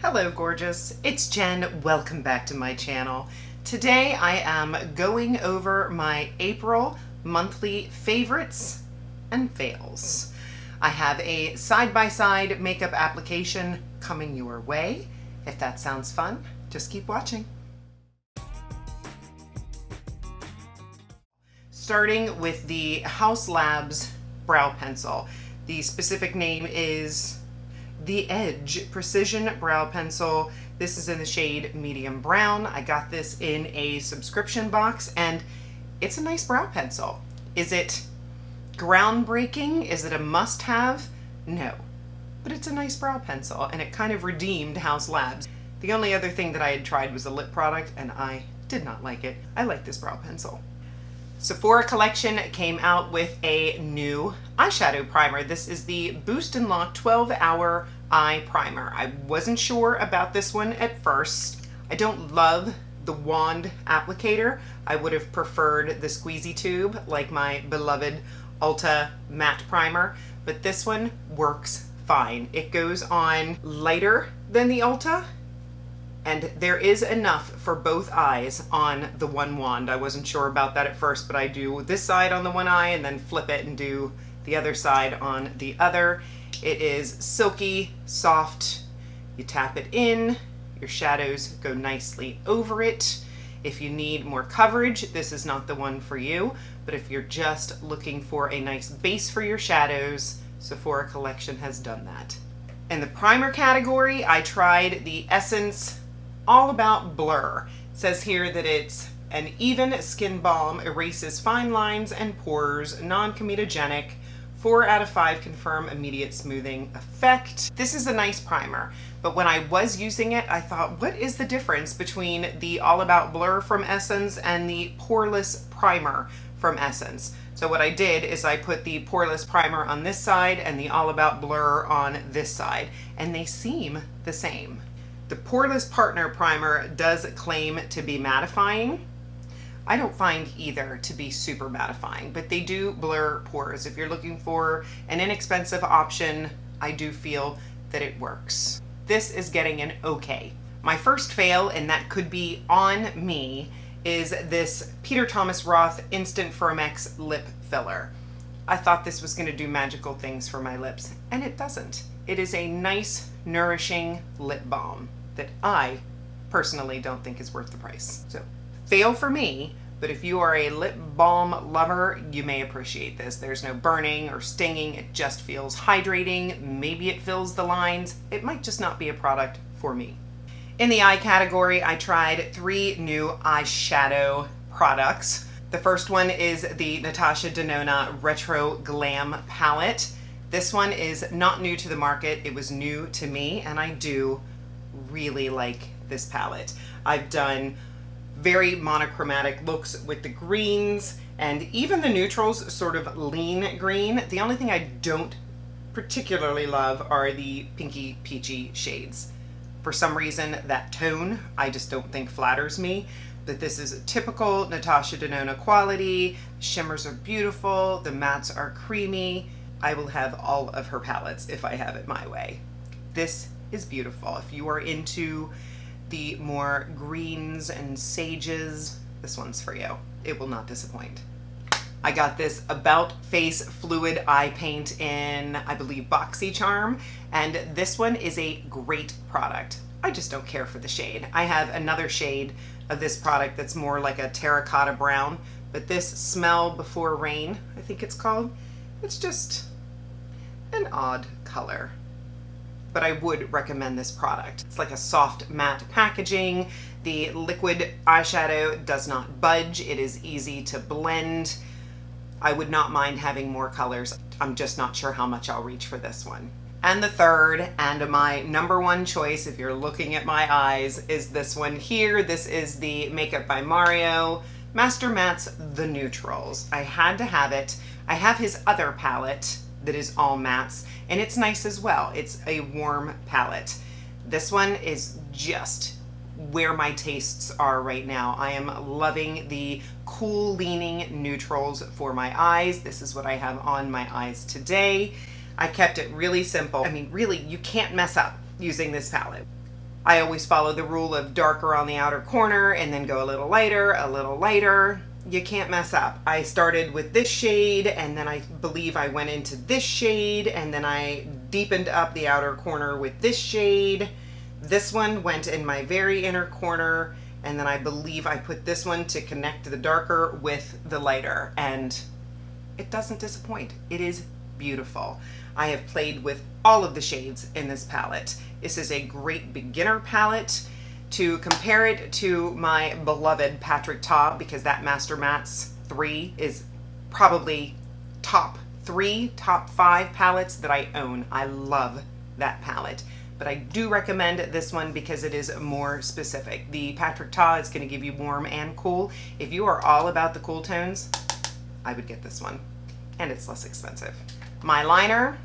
Hello gorgeous, it's Jen. Welcome back to my channel. Today I am going over my April monthly favorites and fails. I have a side-by-side makeup application coming your way. If that sounds fun, just keep watching. Starting with the Haus Labs brow pencil. The specific name is the Edge Precision Brow Pencil. This is in the shade medium brown. I got this in a subscription box and it's a nice brow pencil. Is it groundbreaking? Is it a must-have? No, but it's a nice brow pencil and it kind of redeemed Haus Labs. The only other thing that I had tried was a lip product and I did not like it. I like this brow pencil. Sephora Collection came out with a new eyeshadow primer. This is the Boost and Lock 12-Hour Eye Primer. I wasn't sure about this one at first. I don't love the wand applicator. I would have preferred the squeezy tube like my beloved Ulta matte primer, but this one works fine. It goes on lighter than the Ulta, and there is enough for both eyes on the one wand. I wasn't sure about that at first, but I do this side on the one eye and then flip it and do the other side on the other. It is silky, soft. You tap it in, your shadows go nicely over it. If you need more coverage, this is not the one for you, but if you're just looking for a nice base for your shadows, Sephora Collection has done that. In the primer category, I tried the Essence All About Blur. It says here that it's an even skin balm, erases fine lines and pores, non-comedogenic, 4 out of 5 confirm immediate smoothing effect. This is a nice primer, but when I was using it, I thought, what is the difference between the All About Blur from Essence and the Poreless Primer from Essence? So what I did is I put the Poreless Primer on this side and the All About Blur on this side, and they seem the same. The Poreless Partner Primer does claim to be mattifying. I don't find either to be super mattifying, but they do blur pores. If you're looking for an inexpensive option, I do feel that it works. This is getting an okay. My first fail, and that could be on me, is this Peter Thomas Roth Instant Firmex Lip Filler. I thought this was going to do magical things for my lips, and it doesn't. It is a nice, nourishing lip balm that I personally don't think is worth the price. So, fail for me, but if you are a lip balm lover, you may appreciate this. There's no burning or stinging. It just feels hydrating. Maybe it fills the lines. It might just not be a product for me. In the eye category, I tried 3 new eyeshadow products. The first one is the Natasha Denona Retro Glam Palette. This one is not new to the market. It was new to me, and I do really like this palette. I've done very monochromatic looks with the greens and even the neutrals, sort of lean green. The only thing I don't particularly love are the pinky peachy shades. For some reason, that tone I just don't think flatters me, but this is a typical Natasha Denona quality. The shimmers are beautiful, the mattes are creamy. I will have all of her palettes if I have it my way. This is beautiful. If you are into the more greens and sages, this one's for you. It will not disappoint. I got this About Face Fluid Eye Paint in, I believe, Boxycharm, and this one is a great product. I just don't care for the shade. I have another shade of this product that's more like a terracotta brown, but this Smell Before Rain, I think it's called, it's just an odd color. But I would recommend this product. It's like a soft matte packaging. The liquid eyeshadow does not budge. It is easy to blend. I would not mind having more colors. I'm just not sure how much I'll reach for this one. And the third, and my number one choice if you're looking at my eyes, is this one here. This is the Makeup by Mario Master Mattes The Neutrals. I had to have it. I have his other palette that is all mattes, and it's nice as well. It's a warm palette. This one is just where my tastes are right now. I am loving the cool leaning neutrals for my eyes. This is what I have on my eyes today. I kept it really simple. I mean, really, you can't mess up using this palette. I always follow the rule of darker on the outer corner and then go a little lighter, a little lighter. You can't mess up. I started with this shade and then I believe I went into this shade and then I deepened up the outer corner with this shade. This one went in my very inner corner and then I believe I put this one to connect the darker with the lighter, and it doesn't disappoint. It is beautiful. I have played with all of the shades in this palette. This is a great beginner palette. To compare it to my beloved Patrick Ta, because that Master Mattes 3 is probably top 3, top 5 palettes that I own. I love that palette. But I do recommend this one because it is more specific. The Patrick Ta is going to give you warm and cool. If you are all about the cool tones, I would get this one. And it's less expensive. My liner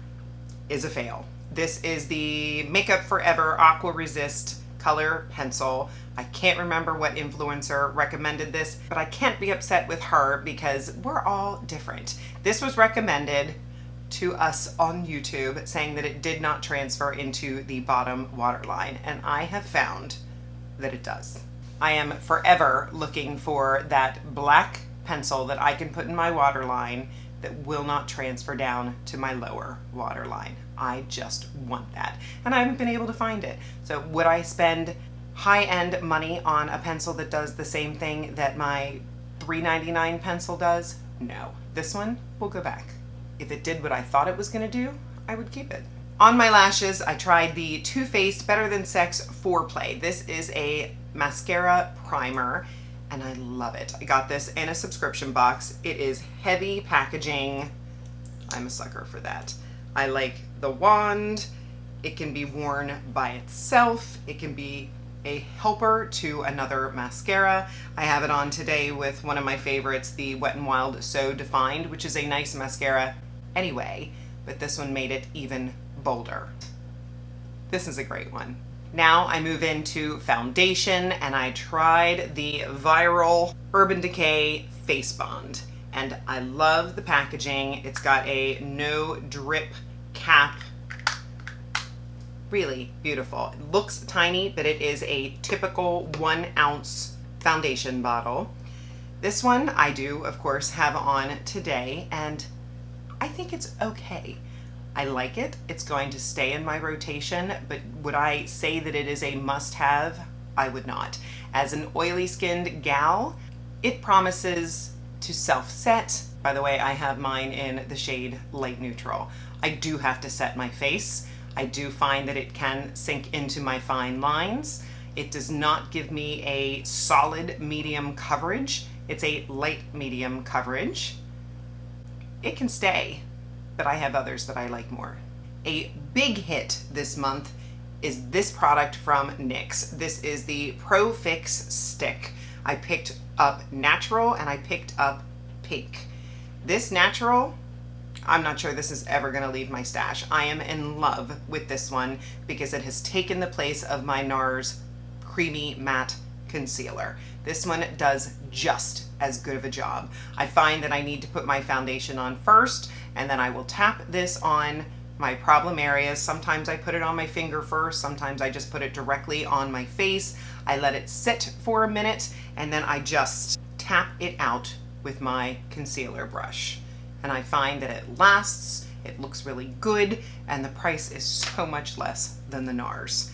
is a fail. This is the Makeup Forever Aqua Resist Color Pencil. I can't remember what influencer recommended this, but I can't be upset with her because we're all different. This was recommended to us on YouTube saying that it did not transfer into the bottom waterline, and I have found that it does. I am forever looking for that black pencil that I can put in my waterline that will not transfer down to my lower waterline. I just want that, and I haven't been able to find it. So would I spend high-end money on a pencil that does the same thing that my $3.99 pencil does? No. This one will go back. If it did what I thought it was going to do, I would keep it. On my lashes, I tried the Too Faced Better Than Sex Foreplay. This is a mascara primer, and I love it. I got this in a subscription box. It is heavy packaging. I'm a sucker for that. I like the wand. It can be worn by itself. It can be a helper to another mascara. I have it on today with one of my favorites, the Wet n Wild So Defined, which is a nice mascara anyway, but this one made it even bolder. This is a great one. Now I move into foundation, and I tried the viral Urban Decay Face Bond, and I love the packaging. It's got a no drip cap. Really beautiful. It looks tiny, but it is a typical 1 ounce foundation bottle. This one I do, of course, have on today, and I think it's okay. I like it. It's going to stay in my rotation, but would I say that it is a must-have? I would not. As an oily skinned gal, it promises to self-set. By the way, I have mine in the shade Light Neutral. I do have to set my face. I do find that it can sink into my fine lines. It does not give me a solid medium coverage. It's a light medium coverage. It can stay, but I have others that I like more. A big hit this month is this product from NYX. This is the Pro Fix Stick. I picked up natural and I picked up pink. This natural, I'm not sure this is ever gonna leave my stash. I am in love with this one because it has taken the place of my NARS Creamy Matte Concealer. This one does just as good of a job. I find that I need to put my foundation on first, and then I will tap this on my problem areas. Sometimes I put it on my finger first, sometimes I just put it directly on my face. I let it sit for a minute, and then I just tap it out with my concealer brush. And I find that it lasts, it looks really good, and the price is so much less than the NARS.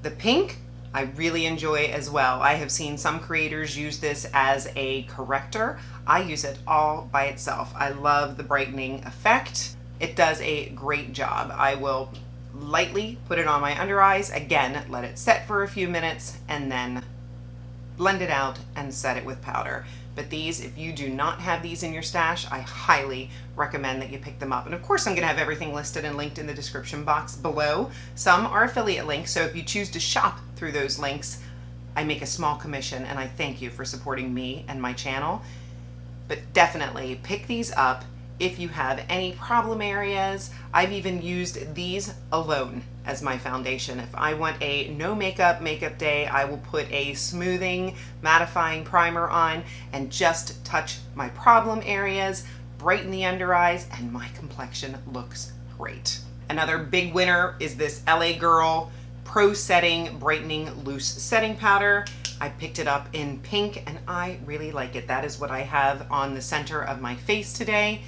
The pink, I really enjoy as well. I have seen some creators use this as a corrector. I use it all by itself. I love the brightening effect. It does a great job. I will lightly put it on my under eyes, again, let it set for a few minutes, and then blend it out and set it with powder. But these, if you do not have these in your stash, I highly recommend that you pick them up. And of course, I'm gonna have everything listed and linked in the description box below. Some are affiliate links, so if you choose to shop through those links, I make a small commission, and I thank you for supporting me and my channel. But definitely pick these up if you have any problem areas. I've even used these alone as my foundation. If I want a no makeup day, I will put a smoothing, mattifying primer on and just touch my problem areas, brighten the under eyes, and my complexion looks great. Another big winner is this LA Girl Pro Setting Brightening Loose Setting Powder. I picked it up in pink and I really like it. That is what I have on the center of my face today.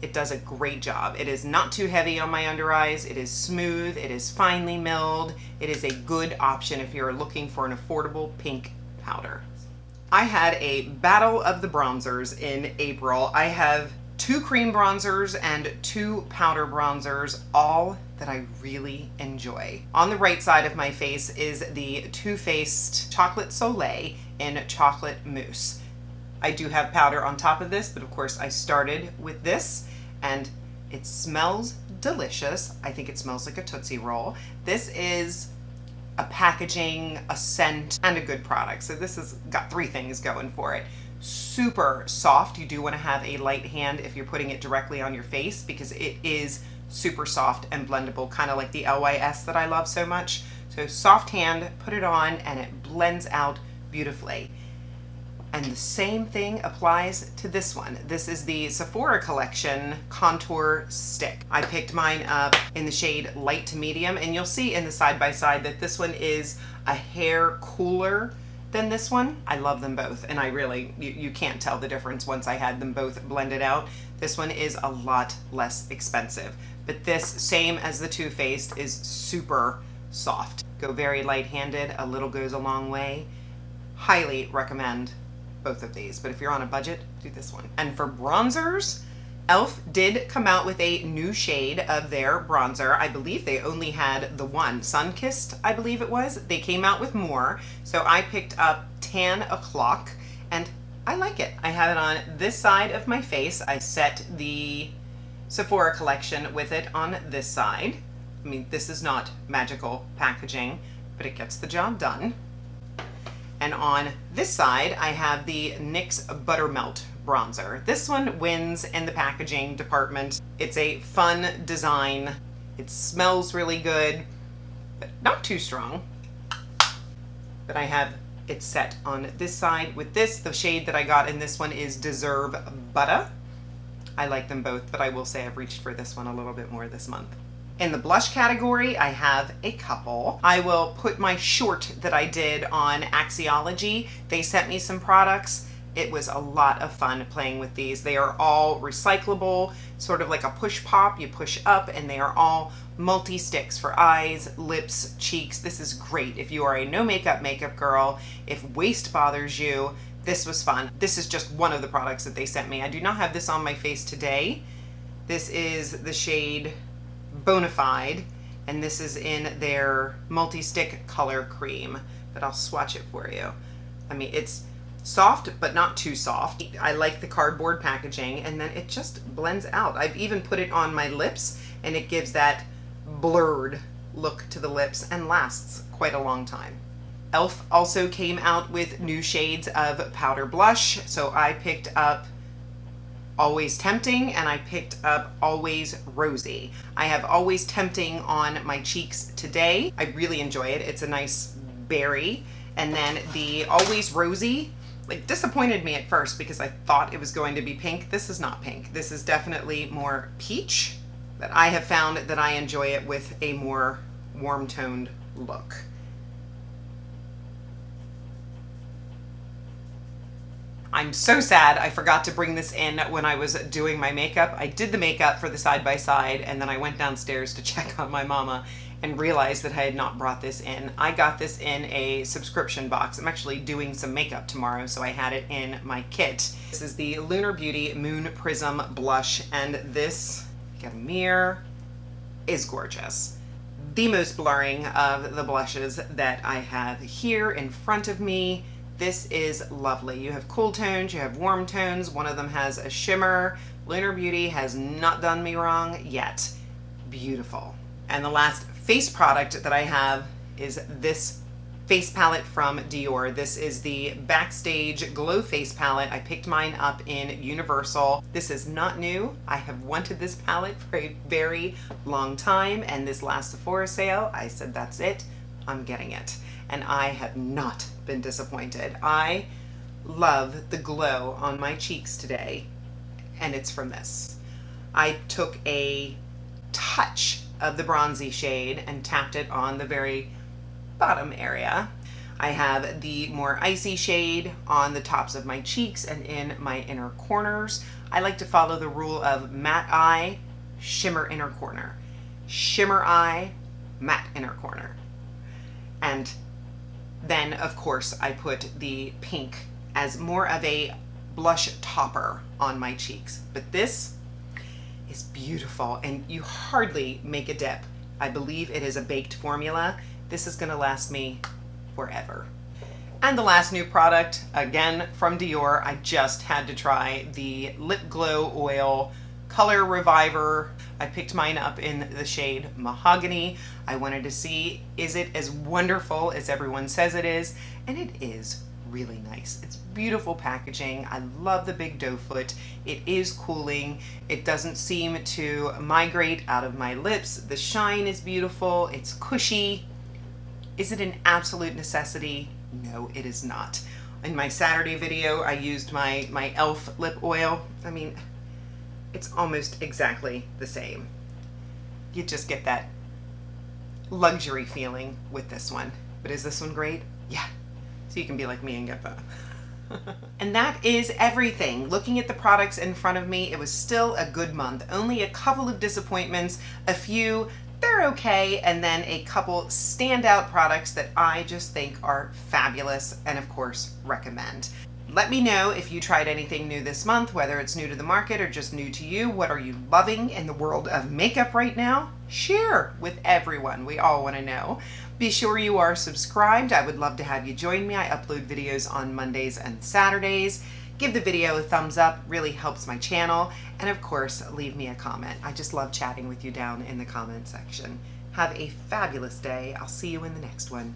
It does a great job. It is not too heavy on my under eyes. It is smooth. It is finely milled. It is a good option if you're looking for an affordable pink powder. I had a battle of the bronzers in April. I have 2 cream bronzers and 2 powder bronzers, all that I really enjoy. On the right side of my face is the Too Faced Chocolate Solay in Chocolate Mousse. I do have powder on top of this, but of course I started with this and it smells delicious. I think it smells like a Tootsie Roll. This is a packaging, a scent, and a good product. So this has got 3 things going for it. Super soft. You do want to have a light hand if you're putting it directly on your face because it is super soft and blendable, kind of like the LYS that I love so much. So soft hand, put it on, and it blends out beautifully. And the same thing applies to this one. This is the Sephora Collection Contour Stick. I picked mine up in the shade light to medium, and you'll see in the side by side that this one is a hair cooler than this one. I love them both, and I really, you can't tell the difference once I had them both blended out. This one is a lot less expensive, but this, same as the Too Faced, is super soft. Go very light-handed, a little goes a long way. Highly recommend both of these, but if you're on a budget, do this one. And for bronzers, e.l.f. did come out with a new shade of their bronzer. I believe they only had the one, Sunkissed, I believe it was. They came out with more, so I picked up Tan O'Clock, and I like it. I have it on this side of my face. I set the Sephora Collection with it on this side. I mean, this is not magical packaging, but it gets the job done. And on this side, I have the NYX Buttermelt bronzer. This one wins in the packaging department. It's a fun design. It smells really good, but not too strong. But I have it set on this side with this. The shade that I got in this one is Deserve Butta. I like them both, but I will say I've reached for this one a little bit more this month. In the blush category, I have a couple. I will put my short that I did on Axiology. They sent me some products. It was a lot of fun playing with these. They are all recyclable, sort of like a push pop. You push up and they are all multi-sticks for eyes, lips, cheeks. This is great if you are a no makeup girl. If waist bothers you, this was fun. This is just one of the products that they sent me. I do not have this on my face today. This is the shade Bonafide, and this is in their multi-stick color cream, but I'll swatch it for you. I mean, it's soft, but not too soft. I like the cardboard packaging, and then it just blends out. I've even put it on my lips, and it gives that blurred look to the lips and lasts quite a long time. e.l.f. also came out with new shades of powder blush, so I picked up Always Tempting and I picked up Always Rosy. I have Always Tempting on my cheeks today. I really enjoy it. It's a nice berry. And then the Always Rosy, like, disappointed me at first because I thought it was going to be pink. This is not pink. This is definitely more peach, but I have found that I enjoy it with a more warm toned look. I'm so sad I forgot to bring this in when I was doing my makeup. I did the makeup for the side by side, and then I went downstairs to check on my mama and realized that I had not brought this in. I got this in a subscription box. I'm actually doing some makeup tomorrow, so I had it in my kit. This is the Lunar Beauty Moon Prism Blush, and this, get a mirror, is gorgeous. The most blurring of the blushes that I have here in front of me. This is lovely. You have cool tones, you have warm tones. One of them has a shimmer. Lunar Beauty has not done me wrong yet. Beautiful. And the last face product that I have is this face palette from Dior. This is the Backstage Glow Face Palette. I picked mine up in Universal. This is not new. I have wanted this palette for a very long time, and this last Sephora sale, I said, that's it, I'm getting it. And I have not been disappointed. I love the glow on my cheeks today, and it's from this. I took a touch of the bronzy shade and tapped it on the very bottom area. I have the more icy shade on the tops of my cheeks and in my inner corners. I like to follow the rule of matte eye, shimmer inner corner. Shimmer eye, matte inner corner. And then, of course, I put the pink as more of a blush topper on my cheeks. But this is beautiful, and you hardly make a dip. I believe it is a baked formula. This is gonna last me forever. And the last new product, again from Dior, I just had to try the Lip Glow Oil Color Reviver. I picked mine up in the shade Mahogany. I wanted to see, is it as wonderful as everyone says it is? And it is really nice. It's beautiful packaging. I love the big doe foot. It is cooling. It doesn't seem to migrate out of my lips. The shine is beautiful. It's cushy. Is it an absolute necessity? No, it is not. In my Saturday video, I used my e.l.f. lip oil. I mean, it's almost exactly the same. You just get that luxury feeling with this one. But is this one great? Yeah. So you can be like me and get that. And that is everything. Looking at the products in front of me, it was still a good month. Only a couple of disappointments, a few, they're okay, and then a couple standout products that I just think are fabulous and of course recommend. Let me know if you tried anything new this month, whether it's new to the market or just new to you. What are you loving in the world of makeup right now? Share with everyone. We all want to know. Be sure you are subscribed. I would love to have you join me. I upload videos on Mondays and Saturdays. Give the video a thumbs up, really helps my channel. And of course, leave me a comment. I just love chatting with you down in the comment section. Have a fabulous day. I'll see you in the next one.